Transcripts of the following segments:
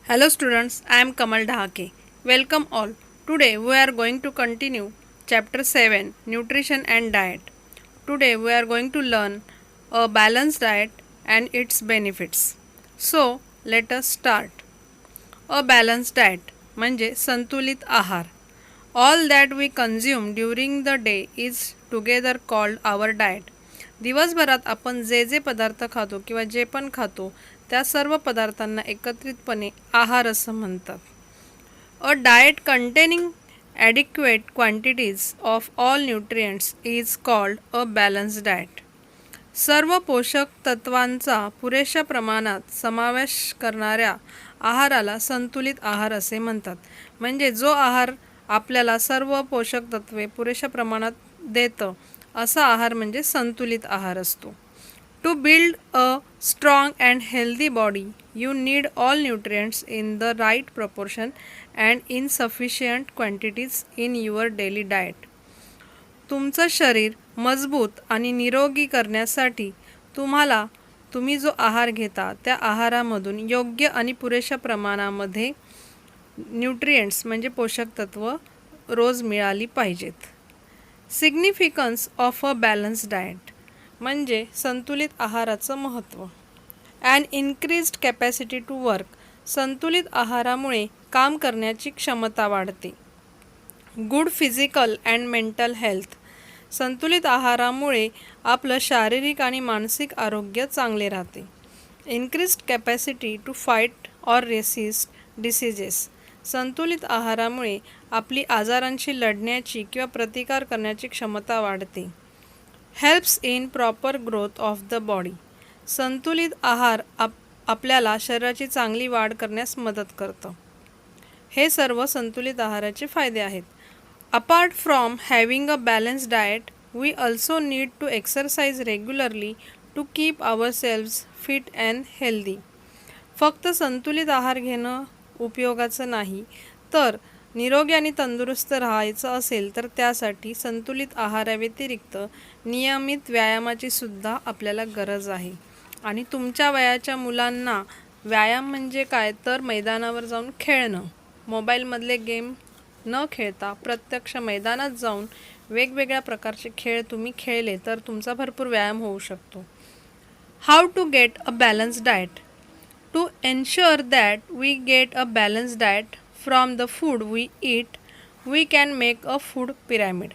Hello students, I am Kamal Dhake. Welcome all. Today we are going to continue chapter 7 Nutrition and Diet. Today we are going to learn a balanced diet and its benefits. So let us start. A balanced diet म्हणजे संतुलित आहार. All that we consume during the day is together called our diet. दिवसभरात आपण जे जे पदार्थ खातो किंवा जे पण खातो त्या सर्व पदार्थांना एकत्रितपणे आहार असं म्हणतात. A diet containing adequate quantities of all nutrients is called a balanced diet. सर्व पोषक तत्वांचा पुरेशा प्रमाणात समावेश करणाऱ्या आहाराला संतुलित आहार असे म्हणतात. म्हणजे जो आहार आपल्याला सर्व पोषक तत्वे पुरेशा प्रमाणात देतं असा आहार म्हणजे संतुलित आहार असतो. To build a strong and healthy body you need all nutrients in the right proportion and in sufficient quantities in your daily diet. तुमचं शरीर मजबूत आणि निरोगी करण्यासाठी तुम्ही जो आहार घेता त्या आहारामधून योग्य आणि पुरेशा प्रमाणामध्ये न्यूट्रिएंट्स म्हणजे पोषक तत्व रोज मिळाली पाहिजेत. Significance of a balanced diet म्हणजे संतुलित आहाराचं महत्त्व. And increased capacity to work. संतुलित आहारामुळे काम करण्याची क्षमता वाढते. Good physical and mental health. संतुलित आहारामुळे आपलं शारीरिक आणि मानसिक आरोग्य चांगले राहते. Increased capacity to fight or resist diseases. संतुलित आहारामुळे आपली आजारांशी लढण्याची किंवा प्रतिकार करण्याची क्षमता वाढते. Helps in proper growth of the body. संतुलित आहार आपल्याला शरीराची चांगली वाढ करण्यास मदत करतं. हे सर्व संतुलित आहाराचे फायदे आहेत. Apart from having a balanced diet we also need to exercise regularly to keep ourselves fit and healthy. फक्त संतुलित आहार घेणं उपयोगाचं नाही, तर निरोगी आणि तंदुरुस्त राहायचं असेल तर त्यासाठी संतुलित आहाराव्यतिरिक्त नियमित व्यायामाची सुद्धा आपल्याला गरज आहे. आणि तुमच्या वयाच्या मुलांना व्यायाम म्हणजे काय तर मैदानावर जाऊन खेळणं. मोबाईलमधले गेम न खेळता प्रत्यक्ष मैदानात जाऊन वेगवेगळ्या प्रकारचे खेळ तुम्ही खेळले तर तुमचा भरपूर व्यायाम होऊ शकतो. How to get a balanced diet. To ensure that we get a balanced diet from the food we eat we can make a food pyramid.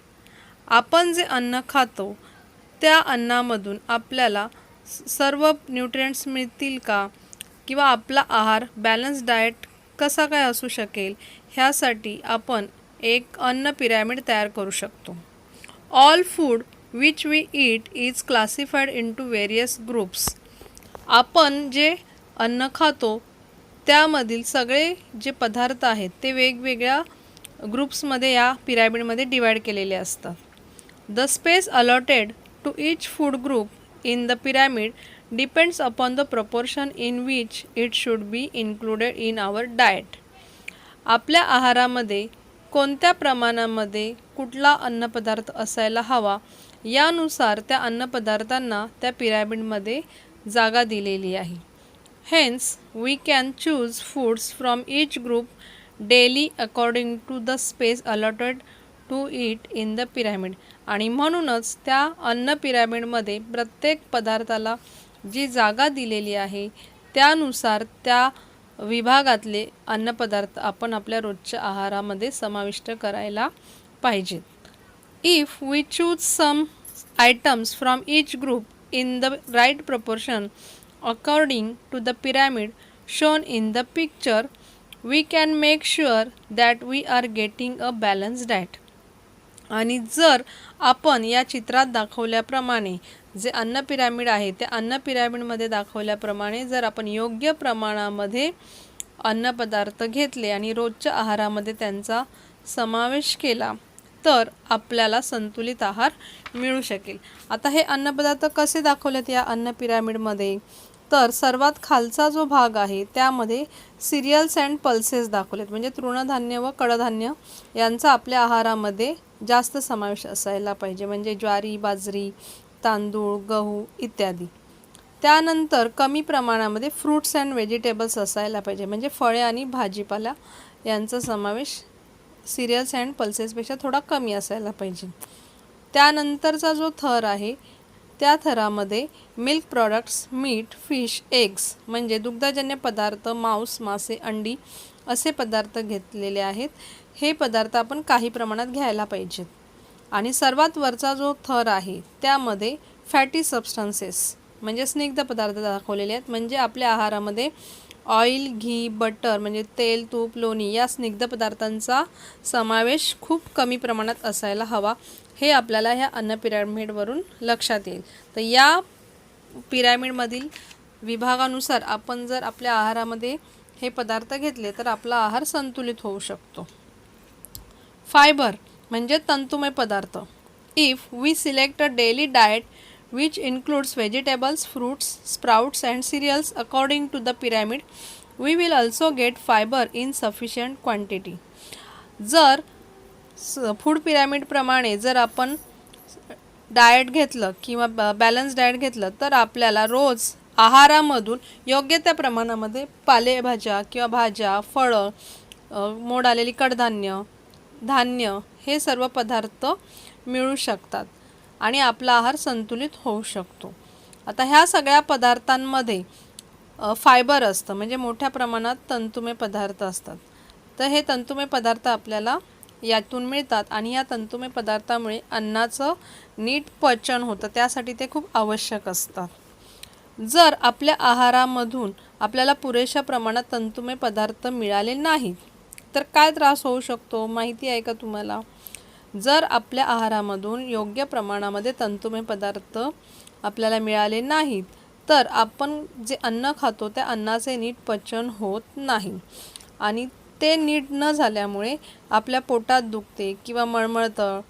आपण जे अन्न खातो त्या अन्नामधून आपल्याला सर्व न्यूट्रिएंट्स मिळतील का किंवा आपला आहार बॅलन्स डाएट कसा काय असू शकेल ह्यासाठी आपण एक अन्न पिरॅमिड तयार करू शकतो. All food which we eat is classified into various groups. आपण जे अन्न खातो त्यामधील सगळे जे पदार्थ आहेत ते वेगवेगळ्या ग्रुप्समध्ये या पिरॅमिडमध्ये डिवाईड केलेले असतात. The space allotted to each food group in the pyramid depends upon the proportion in which it should be included in our diet. आपल्या आहारामध्ये कोणत्या प्रमाणामध्ये कुठला अन्नपदार्थ असायला हवा यानुसार त्या अन्नपदार्थांना त्या पिरॅमिडमध्ये जागा दिलेली आहे. Hence, we can choose foods from each group daily according to the space allotted to it in the pyramid. आणि म्हणूनच त्या अन्न पिरॅमिडमध्ये प्रत्येक पदार्थाला जी जागा दिलेली आहे त्यानुसार त्या विभागातले अन्नपदार्थ आपण आपल्या रोजच्या आहारामध्ये समाविष्ट करायला पाहिजेत. If we choose some items from each group in the right proportion according to the pyramid shown in the picture, we can make sure that we are getting a balanced diet. आणि जर आपण या चित्रात दाखवल्याप्रमाणे जे अन्न pyramid आहे त्या अन्न पिरॅमिडमध्ये दाखवल्याप्रमाणे जर आपण योग्य प्रमाणामध्ये अन्नपदार्थ घेतले आणि रोजच्या आहारामध्ये त्यांचा समावेश केला तर आपल्याला संतुलित आहार मिळू शकेल. आता हे अन्नपदार्थ कसे दाखवलेत या अन्न पिरॅमिडमध्ये तर सर्वात खालचा जो भाग आहे त्यामध्ये सिरियल्स अँड पल्सेस दाखवलेत. म्हणजे तृणधान्य व कडधान्य यांचा आपल्या आहारामध्ये जास्त समावेश असायला पाहिजे. म्हणजे ज्वारी, बाजरी, तांदूळ, गहू इत्यादी. त्यानंतर कमी प्रमाणामध्ये फ्रूट्स अँड व्हेजिटेबल्स असायला पाहिजे, म्हणजे फळे आणि भाजीपाला यांचा समावेश सिरियल्स अँड पल्सेसपेक्षा थोडा कमी असायला पाहिजे. त्यानंतरचा जो थर आहे त्या थरामध्ये milk products, meat, fish, eggs म्हणजे दुग्धजन्य पदार्थ, मांस, मासे, अंडी असे पदार्थ घेतलेले आहेत. हे पदार्थ आपण काही प्रमाणात घ्यायला पाहिजेत. आणि सर्वात वरचा जो थर आहे त्यामध्ये फॅटी सबस्टन्सेस म्हणजे स्निग्ध पदार्थ दाखवलेले आहेत. म्हणजे आपल्या आहारामध्ये ऑइल, घी, बटर म्हणजे तेल, तूप, लोणी या स्निग्ध पदार्थांचा समावेश खूप कमी प्रमाणात असायला हवा. हे आपल्याला ह्या अन्न पिरॅमिडवरून लक्षात येईल. तर या पिरॅमिडमधील विभागानुसार आपण जर आपल्या आहारामध्ये हे पदार्थ घेतले तर आपला आहार संतुलित होऊ शकतो. फायबर म्हणजे तंतुमय पदार्थ. If we select a daily diet which includes vegetables, fruits, sprouts and cereals according to the pyramid, we will also get fiber in sufficient quantity. जर फूड पिरॅमिड प्रमाणे जर आपण डाएट घेतलं किंवा बॅलन्स डाएट घेतलं तर आपल्याला रोज आहारामधून योग्य त्या प्रमाणामध्ये पालेभाज्या किंवा भाज्या, फळं, मोड आलेली कडधान्य, धान्य हे सर्व पदार्थ मिळू शकतात आणि आपला आहार संतुलित होऊ शकतो. आता ह्या सगळ्या पदार्थांमध्ये फायबर असतं म्हणजे मोठ्या प्रमाणात तंतुमय पदार्थ असतात. तर हे तंतुमय पदार्थ आपल्याला यातून मिळतात आणि या तंतुमय पदार्थामुळे अन्नाचं नीट पचन होतं, त्यासाठी ते खूप आवश्यक असतात. जर आपल्या आहारामधून आपल्याला पुरेशा प्रमाणात तंतुमय पदार्थ मिळाले नाहीत तर काय त्रास होऊ शकतो माहिती आहे का तुम्हाला? जर आपल्या आहारामधून योग्य प्रमाणामध्ये तंतुमय पदार्थ आपल्याला मिळाले नाहीत तर आपण जे अन्न खातो त्या अन्नाचे नीट पचन होत नाही आणि ते नीट न झाल्यामुळे आपल्या पोटात दुखते किंवा मळमळतं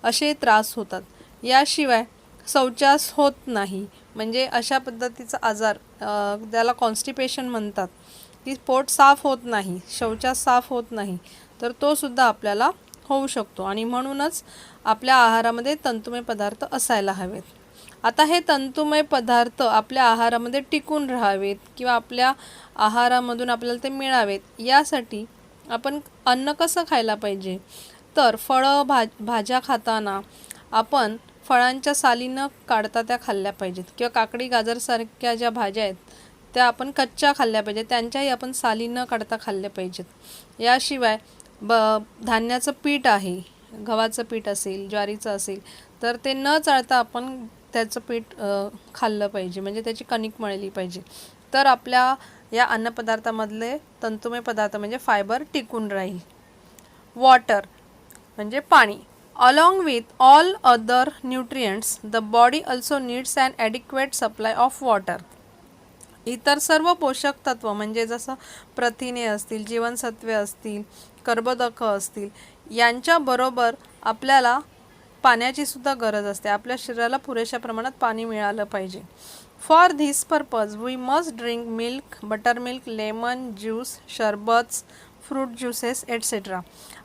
असे त्रास होतात. याशिवाय शौचास होत नाही म्हणजे अशा पद्धतीचा आजार त्याला कॉन्स्टिपेशन म्हणतात की पोट साफ होत नाही, शौचास साफ होत नाही, तर तो सुद्धा आपल्याला होऊ शकतो आणि म्हणूनच आपल्या आहारामध्ये तंतुमय पदार्थ असायला हवेत. आता हे तंतुमय पदार्थ आपल्या आहारामध्ये टिकून राहावेत किंवा आपल्या आहारामधून आपल्याला ते मिळावेत यासाठी आपण अन्न कसं खायला पाहिजे? तर फळं भाज्या खाताना आपण फळांच्या साली न काढता त्या खाल्ल्या पाहिजेत किंवा काकडी, गाजरसारख्या ज्या भाज्या आहेत त्या आपण कच्च्या खाल्ल्या पाहिजेत, त्यांच्याही आपण साली न काढता खाल्ल्या पाहिजेत. याशिवाय धान्याचं पीठ आहे, गव्हाचं पीठ असेल, ज्वारीचं असेल तर ते न चाळता आपण त्याचं पीठ खाल्लं पाहिजे म्हणजे त्याची कणिक मळली पाहिजे. तर आपल्या या अन्नपदार्थामधले तंतुमय पदार्थ म्हणजे फायबर टिकून राहील. वॉटर म्हणजे पाणी. Along with all other nutrients the body also needs an adequate supply of water. इतर सर्व पोषक तत्व म्हणजे जसं प्रथिने असतील, जीवनसत्वे असतील, कर्बोदकं असतील यांच्याबरोबर आपल्याला पाण्याची सुद्धा गरज असते. आपल्या शरीराला पुरेशा प्रमाणात पाणी मिळालं पाहिजे. For this purpose we must drink milk, butter milk, lemon juice, sherbets, fruit juices etcetera.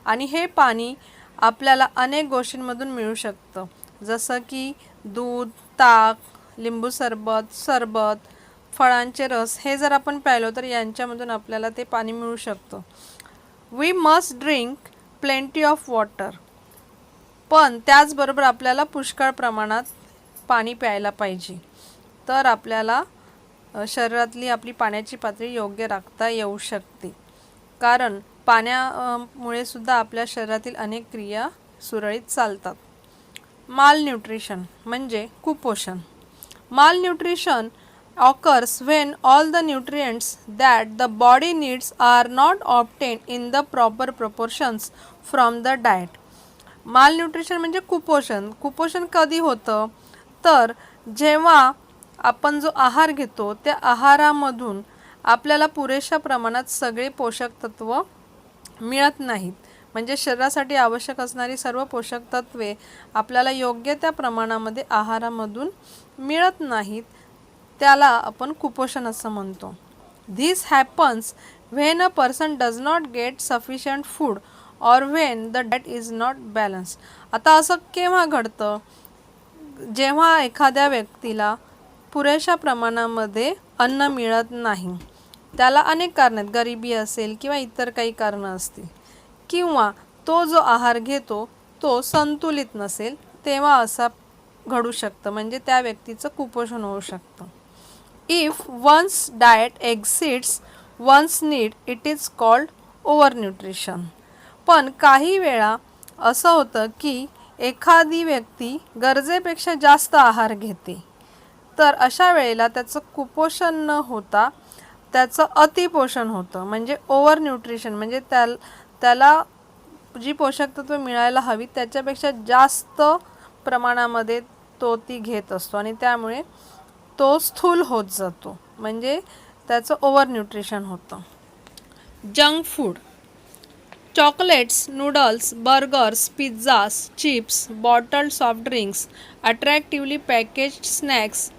आणि हे पाणी आपल्याला अनेक गोष्टींमधून मिळू शकतं जसं की दूध, ताक, लिंबू सरबत, सरबत, फळांचे रस हे जर आपण प्यायलो तर यांच्यामधून आपल्याला ते पाणी मिळू शकतं. We must drink plenty of water. पण त्याचबरोबर आपल्याला पुष्कळ प्रमाणात पाणी प्यायला पाहिजे तर आपल्याला शरीरातली आपली पाण्याची पातळी योग्य राखता येऊ शकते. कारण पाण्यामुळे सुद्धा आपल्या शरीरातील अनेक क्रिया सुरळीत चालतात. मालन्यूट्रिशन म्हणजे कुपोषण. Malnutrition occurs when all the nutrients that the body needs are not obtained in the proper proportions from the diet. Malnutrition म्हणजे कुपोषण. कुपोषण कधी होतं तर जेव्हा आपण जो आहार घेतो त्या आहारामधून आपल्याला पुरेशा प्रमाणात सगळे पोषक तत्व मिळत नाहीत म्हणजे शरीरासाठी आवश्यक असणारी सर्व पोषक तत्वे आपल्याला योग्य त्या प्रमाणामध्ये आहारामधून मिळत नाहीत, त्याला आपण कुपोषण असं म्हणतो. This happens when a person does not get sufficient food or when the diet is not balance. आता असं केव्हा घडतं? जेव्हा एखाद्या व्यक्तीला पुरेशा प्रमाणामध्ये अन्न मिळत नाही. त्याला अनेक कारण आहेत, गरिबी असेल किंवा इतर काही कारणं असतील, किंवा तो जो आहार घेतो तो संतुलित नसेल, तेव्हा असा घडू शकतं, म्हणजे त्या व्यक्तीचं कुपोषण होऊ शकतं. If one's diet exceeds one's need it is called over nutrition. पण काही वेळा असं होतं की एखादी व्यक्ती गरजेपेक्षा जास्त आहार घेते, तर अशा वेळेला त्याचं कुपोषण न होता त्याचं अतिपोषण होतं, म्हणजे ओव्हर न्यूट्रिशन. म्हणजे त्याला जी पोषक तत्त्वे मिळायला हवी त्याच्यापेक्षा जास्त प्रमाणामध्ये तो ती घेत असतो आणि त्यामुळे तो स्थूल होत जातो, म्हणजे त्याचं ओव्हर न्यूट्रिशन होतं. Junk food. Chocolates, noodles, burgers, pizzas, chips, bottled soft drinks, attractively packaged snacks,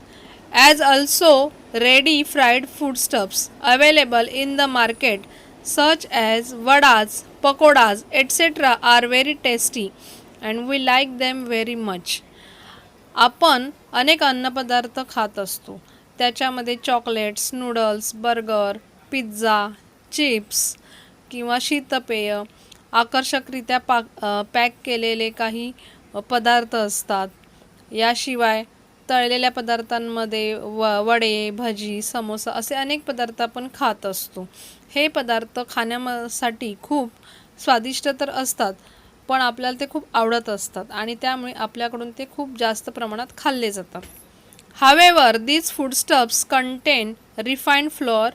as also ready fried foodstuffs available in the market such as vadas, pakodas, etc. are very tasty and we like them very much. आपण अनेक अन्नपदार्थ खात असतो, त्याच्यामध्ये chocolates, noodles, burger, pizza, chips किंवा शीतपेय, आकर्षकरित्या pack केलेले काही पदार्थ असतात. याशिवाय तळलेल्या पदार्थांमध्ये वडे, भजी, समोसा असे अनेक पदार्थ आपण खात असतो. हे पदार्थ खाण्यासाठी खूप स्वादिष्ट तर असतात, पण आपल्याला ते खूप आवडत असतात आणि त्यामुळे आपल्याकडून ते खूप जास्त प्रमाणात खाल्ले जातात. However these foodstuffs contain refined flour,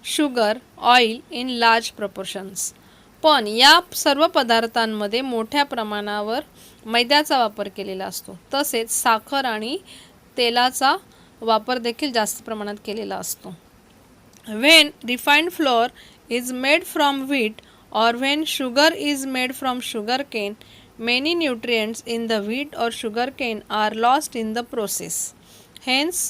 sugar, oil in large proportions. पण या सर्व पदार्थांमध्ये मोठ्या प्रमाणावर मैद्याचा वापर केलेला असतो, तसेच साखर आणि तेलाचा वापर देखील जास्त प्रमाणात केलेला असतो. When refined flour is made from wheat or when sugar is made from sugarcane, many nutrients in the wheat or sugarcane are lost in the process. Hence,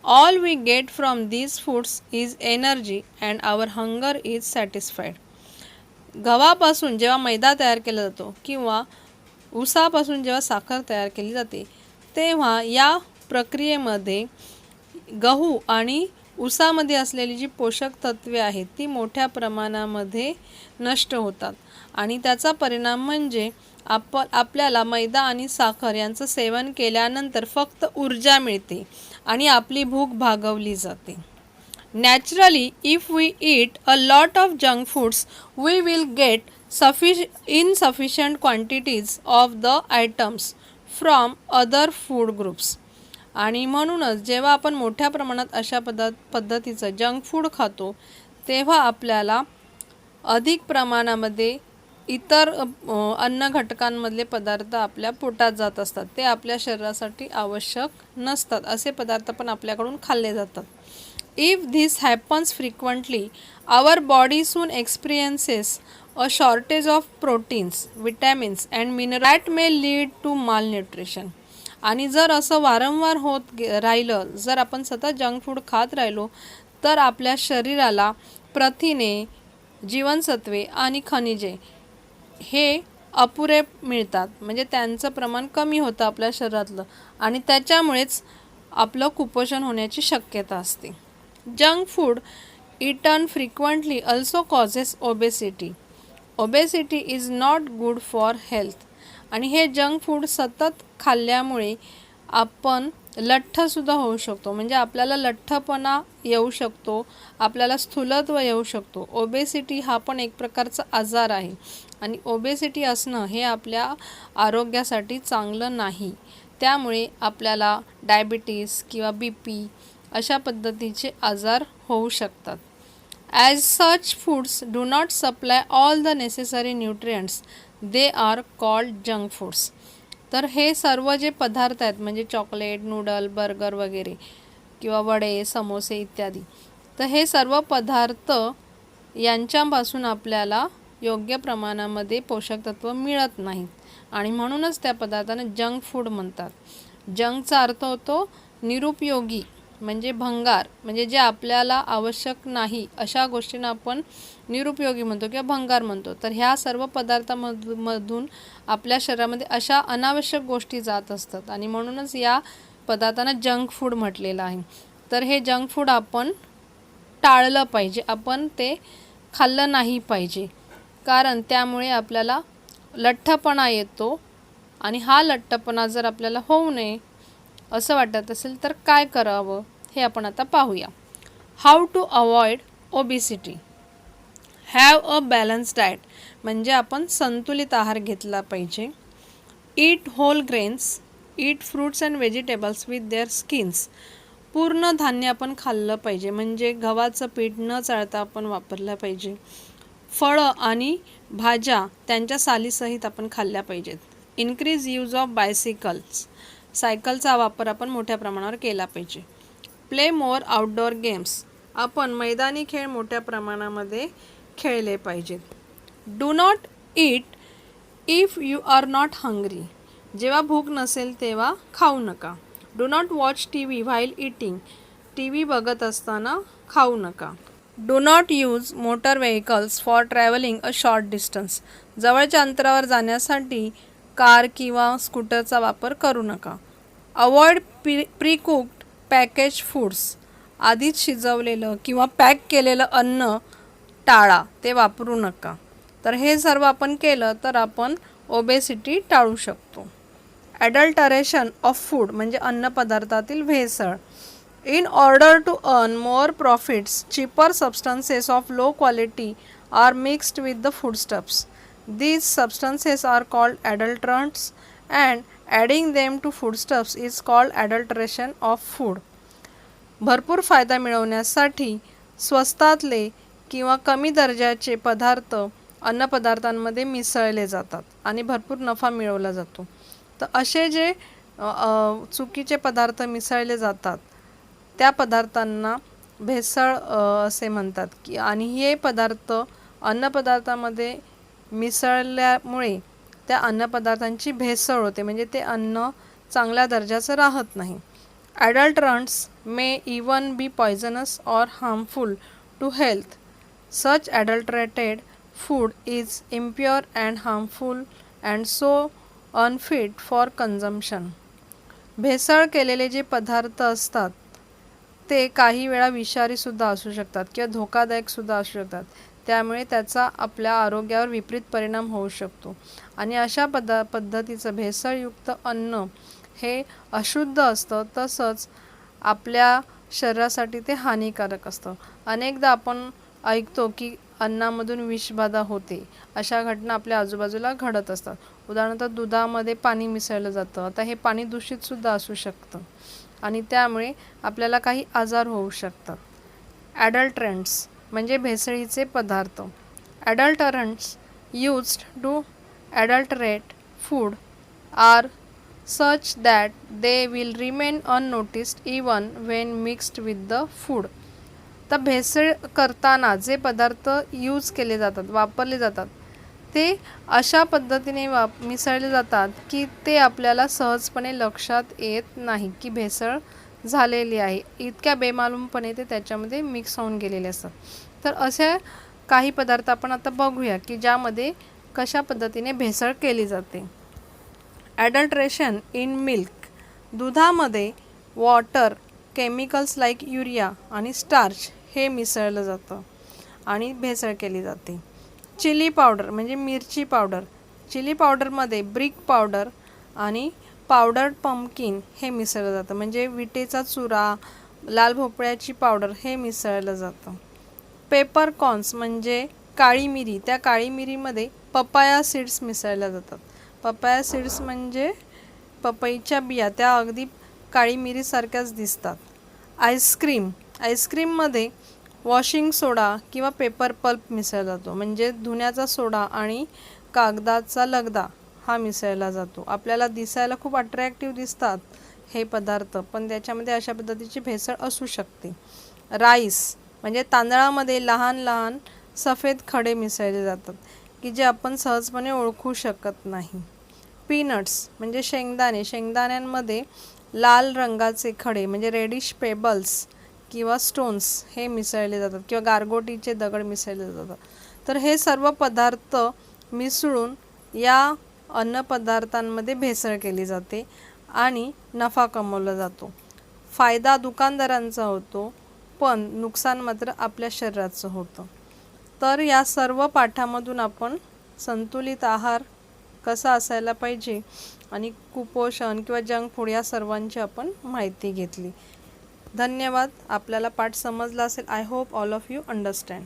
all we get from these foods is energy and our hunger is satisfied. गव्हापासून जेव्हा मैदा तयार केला जातो किंवा ऊसापासून जेव्हा साखर तयार केली जाते, तेव्हा या प्रक्रियेमध्ये गहू आणि ऊसामध्ये असलेली जी पोषक तत्वे आहेत ती मोठ्या प्रमाणामध्ये नष्ट होतात आणि त्याचा परिणाम म्हणजे आपल्याला मैदा आणि साखर यांचं सेवन केल्यानंतर फक्त ऊर्जा मिळते आणि आपली भूक भागवली जाते. Naturally, if we eat a lot of junk foods, we will get insufficient quantities of the items from other food groups. आणि म्हणूनच जेव्हा आपण मोठ्या प्रमाणात अशा पद्धतीचं जंक फूड खातो, तेव्हा आपल्याला अधिक प्रमाणामध्ये इतर अन्न घटकांमधले पदार्थ आपल्या पोटात जात असतात, ते आपल्या शरीरासाठी आवश्यक नसतात, असे पदार्थ पण आपल्याकडून खाल्ले जातात. If this happens frequently, our body soon experiences a shortage of proteins, vitamins and minerals that may lead to malnutrition. आणि जर असं वारंवार होत राहिलं, जर आपण सतत जंक फूड खात राहिलो, तर आपल्या शरीराला प्रथिने, जीवनसत्वे आणि खनिजे हे अपुरे मिळतात, म्हणजे त्यांचं प्रमाण कमी होतं आपल्या शरीरातलं आणि त्याच्यामुळेच आपलं कुपोषण होण्याची शक्यता असते. Junk food eaten frequently also causes obesity. Obesity is not good for health. आणि हे जंक फूड सतत खाल्ल्यामुळे आपण लठ्ठसुद्धा होऊ शकतो, म्हणजे आपल्याला लठ्ठपणा येऊ शकतो, आपल्याला स्थूलत्व येऊ शकतो. ओबेसिटी हा पण एक प्रकारचा आजार आहे आणि ओबेसिटी असणं हे आपल्या आरोग्यासाठी चांगलं नाही. त्यामुळे आपल्याला डायबिटीस किंवा BP अशा पद्धतीचे आजार होऊ शकतात. As such foods do not supply all the necessary nutrients, they are called junk foods. तर हे सर्व जे पदार्थ आहेत, म्हणजे चॉकलेट, नूडल, बर्गर वगैरे किंवा वडे, समोसे इत्यादी, तर हे सर्व पदार्थ यांच्यापासून आपल्याला योग्य प्रमाणामध्ये पोषक तत्व मिळत नाहीत आणि म्हणूनच त्या पदार्थांना जंक फूड म्हणतात. जंकचा अर्थ होतो निरुपयोगी, म्हणजे भंगार, म्हणजे जे आपल्याला आवश्यक नाही अशा गोष्टींना आपण निरुपयोगी म्हणतो किंवा भंगार म्हणतो. तर ह्या सर्व पदार्थांमधून आपल्या शरीरामध्ये अशा अनावश्यक गोष्टी जात असतात आणि म्हणूनच या पदार्थांना जंक फूड म्हटलेलं आहे. तर हे जंक फूड आपण टाळलं पाहिजे, आपण ते खाल्लं नाही पाहिजे, कारण त्यामुळे आपल्याला लठ्ठपणा येतो आणि हा लठ्ठपणा जर आपल्याला होऊ नये असं वाटत असेल तर काय करावं हे आपण आता पाहूया. How to avoid obesity. Have a balance diet म्हणजे आपण संतुलित आहार घेतला पाहिजे. Eat whole grains, eat fruits and vegetables with their skins. पूर्ण धान्य आपण खाल्लं पाहिजे, म्हणजे गव्हाचं पीठ न चाळता आपण वापरलं पाहिजे. फळं आणि भाज्या त्यांच्या सालीसहित आपण खाल्ल्या पाहिजेत. Increase use of bicycles. सायकलचा वापर आपण मोठ्या प्रमाणावर केला पाहिजे. Play more outdoor games. आपण मैदानी खेळ मोठ्या प्रमाणामध्ये खेळले पाहिजेत. Do not eat if you are not hungry. जेव्हा भूक नसेल तेव्हा खाऊ नका. Do not watch TV while eating. TV बघत असताना खाऊ नका. Do not use motor vehicles for travelling a short distance. जवळच्या अंतरावर जाण्यासाठी कार किंवा स्कूटरचा वापर करू नका. Avoid pre cooked package foods. आधीच शिजवलेलं किंवा पॅक केलेलं अन्न टाळा, ते वापरू नका. तर हे सर्व आपण केलं तर आपण ओबेसिटी टाळू शकतो. ॲडल्टरेशन ऑफ फूड म्हणजे अन्नपदार्थातील भेसळ. In order to earn more profits, cheaper substances of low quality are mixed with the foodstuffs. These substances are called adulterants, and adding them to foodstuffs is called adulteration of food. भरपूर फायदा मिळवण्यासाठी स्वस्तातले किंवा कमी दर्जाचे पदार्थ अन्नपदार्थांमध्ये मिसळले जातात आणि भरपूर नफा मिळवला जातो. तर असे जे चुकीचे पदार्थ मिसळले जातात त्या पदार्थांना भेसळ असे म्हणतात की, आणि हे पदार्थ अन्नपदार्थामध्ये मिसळल्यामुळे त्या अन्नपदार्थांची भेसळ होते, म्हणजे ते अन्न चांगल्या दर्जाचं राहत नाही. Adulterants may even be poisonous or harmful to health. Such adulterated food is impure and harmful and so unfit for consumption. भेसळ केलेले जे पदार्थ असतात ते काही वेळा विषारीसुद्धा असू शकतात किंवा धोकादायकसुद्धा असू शकतात. त्यामुळे त्याचा आपल्या आरोग्यावर विपरीत परिणाम होऊ शकतो. आणि अशा पद्धतीचं भेसळयुक्त अन्न हे अशुद्ध असतं, तसंच आपल्या शरीरासाठी ते हानिकारक असतं. अनेकदा आपण ऐकतो की अन्नामधून विषबाधा होते. अशा घटना आपल्या आजूबाजूला घडत असतात. उदाहरणार्थ दुधामध्ये पाणी मिसळलं जातं. आता हे पाणी दूषितसुद्धा असू शकतं आणि त्यामुळे आपल्याला काही आजार होऊ शकतात. ॲडल्टरंट्स म्हणजे भेसळीचे पदार्थ. Adulterants used to adulterate food are such that they will remain unnoticed even when mixed with the food. तर भेसळ करताना जे पदार्थ यूज केले जातात, वापरले जातात, ते अशा पद्धतीने मिसळले जातात की ते आपल्याला सहजपणे लक्षात येत नाही की भेसळ झालेली आहे. इतक्या बेमालूमपणे ते त्याच्यामध्ये मिक्स होऊन गेलेले असतात. तर असे काही पदार्थ आपण आता बघूया की ज्यामध्ये कशा पद्धतीने भेसळ केली जाते. ॲडल्ट्रेशन इन मिल्क. दुधामध्ये वॉटर, केमिकल्स लाईक युरिया आणि स्टार्च हे मिसळलं जातं आणि भेसळ केली जाते. चिली पावडर म्हणजे मिरची पावडर. चिली पावडरमध्ये ब्रिक पावडर आणि पावडर्ड पंपकिन हे मिसळलं जातं, म्हणजे विटेचा चुरा, लाल भोपळ्याची पावडर हे मिसळलं जातं. पेपरकॉर्न्स म्हणजे काळी मिरी. त्या काळी मिरीमध्ये पपाया सीड्स मिसळल्या जातात. पपाया सीड्स म्हणजे पपईच्या बिया, त्या अगदी काळी मिरीसारख्याच दिसतात. आईस्क्रीम. आईस्क्रीममध्ये वॉशिंग सोडा किंवा पेपर पल्प मिसळला जातो, म्हणजे धुण्याचा सोडा आणि कागदाचा लगदा हा मिसळला जातो. आपल्याला दिसायला खूप अट्रॅक्टिव्ह दिसतात हे पदार्थ, पण त्याच्यामध्ये अशा पद्धतीची भेसळ असू शकते. राईस म्हणजे तांदळामध्ये लहान लहान सफेद खडे मिसळले जातात की जे आपण सहजपणे ओळखू शकत नाही. पीनट्स म्हणजे शेंगदाणे. शेंगदाण्यांमध्ये लाल रंगाचे खडे म्हणजे रेडिश पेबल्स किंवा स्टोन्स हे मिसळले जातात किंवा गारगोटीचे दगड मिसळले जातात. तर हे सर्व पदार्थ मिसळून या अन्नपदार्थांमध्ये भेसळ केली जाते आणि नफा कमवला जातो. फायदा दुकानदारांचा होतो, पण नुकसान मात्र आपल्या शरीराचं होतं. तर या सर्व पाठामधून आपण संतुलित आहार कसा असायला पाहिजे आणि कुपोषण किंवा जंक फूड या सर्वांची आपण माहिती घेतली. धन्यवाद. आपल्याला पाठ समजला असेल. I hope all of you understand.